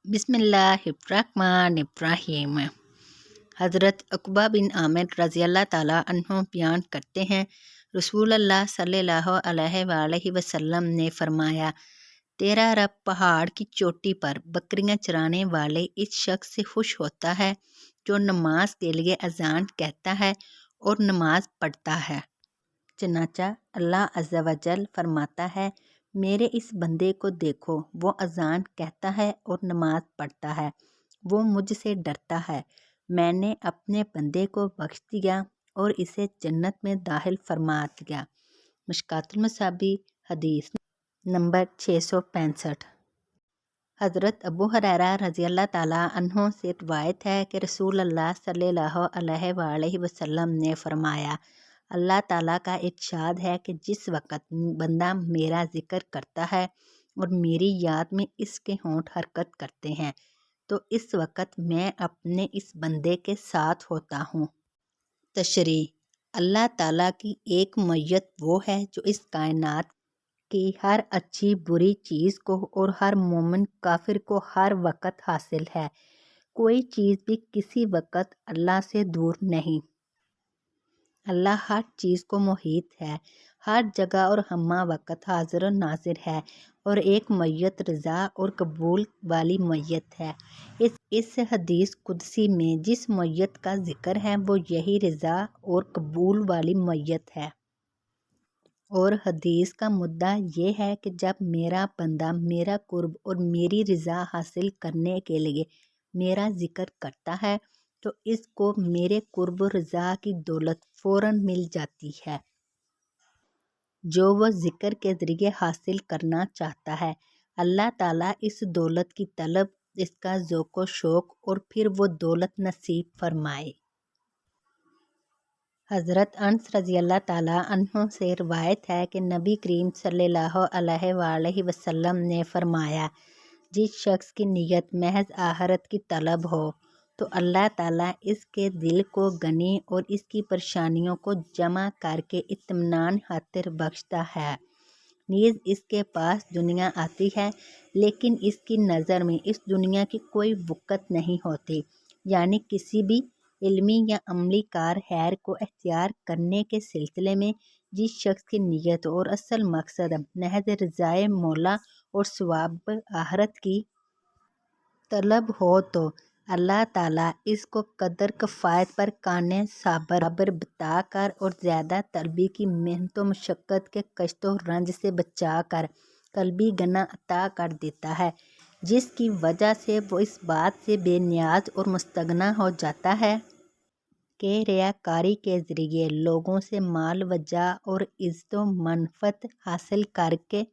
बिस्मिल्लाहिर्रहमानिर्रहीम। हज़रत उक़बा बिन आमिर रज़ी अल्लाह ताला अन्हु बयान करते हैं, रसूलुल्लाह सल्लल्लाहु अलैहि वसल्लम ने फरमाया, तेरा रब पहाड़ की चोटी पर बकरियां चराने वाले इस शख्स से खुश होता है जो नमाज के लिए अजान कहता है और नमाज पढ़ता है। चनाचा अल्लाह अज़्ज़ा वजल फरमाता है, मेरे इस बंदे को देखो, वो अजान कहता है और नमाज पढ़ता है, वो मुझसे डरता है, मैंने अपने बंदे को बख्श दिया और इसे जन्नत में दाखिल फरमा दिया। मिशकातुल मसाबी हदीस नंबर 665। हज़रत अबू हुरैरा रज़ी अल्लाह ताला अन्हु से रिवायत है कि रसूलुल्लाह सल्लल्लाहु अलैहि वसल्लम ने फरमाया, अल्लाह ताला का इरशाद है कि जिस वक़्त बंदा मेरा ज़िक्र करता है और मेरी याद में इसके होंठ हरकत करते हैं तो इस वक़्त मैं अपने इस बंदे के साथ होता हूँ। तशरी अल्लाह ताला की एक मैयत वो है जो इस कायनात की हर अच्छी बुरी चीज़ को और हर मोमिन काफिर को हर वक़्त हासिल है। कोई चीज़ भी किसी वक़्त अल्लाह से दूर नहीं। अल्लाह हर चीज़ को मुहीत है, हर जगह और हम्मा वक़्त हाज़िर और नाज़िर है और एक मैयत रज़ा और कबूल वाली मैयत है। इस हदीस कुदसी में जिस मैयत का ज़िक्र है वो यही रज़ा और कबूल वाली मैयत है। और हदीस का मुद्दा ये है कि जब मेरा बंदा मेरा कुर्ब और मेरी रज़ा हासिल करने के लिए मेरा ज़िक्र करता है तो इसको मेरे कुर्ब रज़ा की दौलत फ़ौरन मिल जाती है जो वह ज़िक्र के ज़रिए हासिल करना चाहता है। अल्लाह ताला इस दौलत की तलब, इसका ज़ौक़ शौक़ और फिर वो दौलत नसीब फरमाए। हज़रत अनस रज़ी अल्लाह ताला अन्हु से रिवायत है कि नबी करीम सल्लल्लाहु अलैहि वसल्लम ने फरमाया, जिस शख्स की नीयत महज आखिरत की तलब हो तो अल्लाह ताला इसके दिल को गनी और इसकी परेशानियों को जमा करके इत्मीनान खातिर बख्शता है। नीज़ इसके पास दुनिया आती है लेकिन इसकी नज़र में इस दुनिया की कोई वक़्त नहीं होती, यानी किसी भी इल्मी या अमली कार खैर को इख्तियार करने के सिलसिले में जिस शख्स की नीयत और असल मकसद महज रज़ाए मौला और सवाब आखिरत की तलब हो तो अल्लाह ताला इसको कदर कफ़ायत पर काने सब्र बता कर और ज़्यादा तलबी की मेहनत व मशक्क़त के कष्ट व रंज से बचा कर कल्बी गना अता कर देता है, जिसकी वजह से वो इस बात से बेनियाज और मुस्तगना हो जाता है कि रियाकारी के ज़रिए लोगों से माल वजा और इज़्ज़त व मनफ़त हासिल करके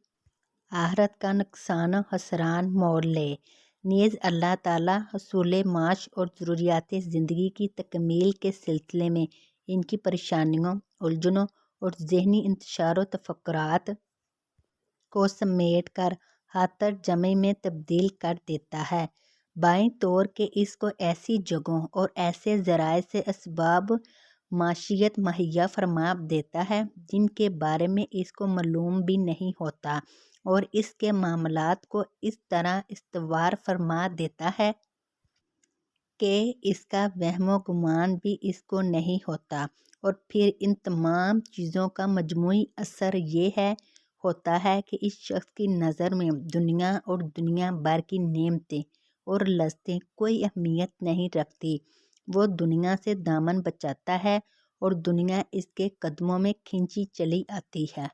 आखिरत का नुकसान व हसरान मोल ले। नीज़ अल्लाह ताला हसूल माश और ज़रूरियात ज़िंदगी की तकमील के सिलसिले में इनकी परेशानियों, उलझनों और ज़हनी इंतशार व तफक्कुरात को समेट कर हातर जमे में तब्दील कर देता है। बाईं तौर के इसको ऐसी जगहों और ऐसे ज़राए से असबाब माशियत मुहैया फरमा देता है जिनके बारे में इसको मालूम भी नहीं होता और इसके मामलात को इस तरह इस्तवार फरमा देता है कि इसका वहमो गुमान भी इसको नहीं होता और फिर इन तमाम चीज़ों का मजमूई असर ये होता है कि इस शख्स की नज़र में दुनिया और दुनिया भर की नेमतें और लज़्ज़तें कोई अहमियत नहीं रखती। वो दुनिया से दामन बचाता है और दुनिया इसके कदमों में खींची चली आती है।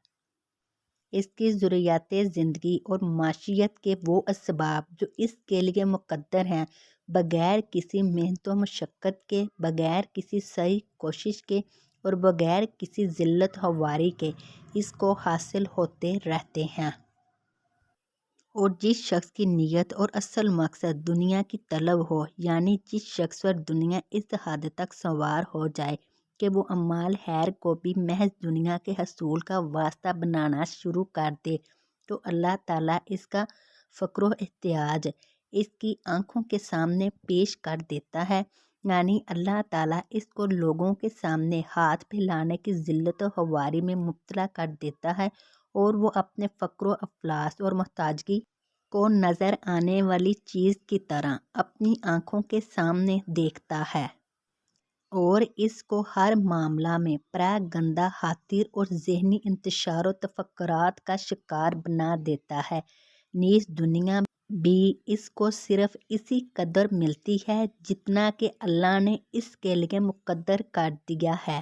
इसकी ज़रूरियात ज़िंदगी और माशियत के वो असबाब जो इसके लिए मुक़द्दर हैं, बग़ैर किसी मेहनत व मशक्क़त के, बग़ैर किसी सही कोशिश के और बग़ैर किसी ज़िल्लत हवारी के इसको हासिल होते रहते हैं। और जिस शख्स की नीयत और असल मकसद दुनिया की तलब हो, यानी जिस शख्स पर दुनिया इस हद तक सवार हो जाए कि वो अमाल खैर को भी महज दुनिया के हसूल का वास्ता बनाना शुरू कर दे तो अल्लाह ताला इसका फ़क्र एहतियाज इसकी आँखों के सामने पेश कर देता है, यानी अल्लाह ताला इसको लोगों के सामने हाथ फैलाने की ज़िल्लत व हवारी में मुब्तला कर देता है और वो अपने फ़क्र अफलास और मोहताजगी کو نظر آنے والی چیز کی طرح اپنی آنکھوں کے سامنے دیکھتا ہے اور اس کو ہر معاملہ میں پراگندہ خاطر اور ذہنی انتشار و تفکرات کا شکار بنا دیتا ہے، نیز دنیا بھی اس کو صرف اسی قدر ملتی ہے جتنا کہ اللہ نے اس کے لیے مقرر کر دیا ہے۔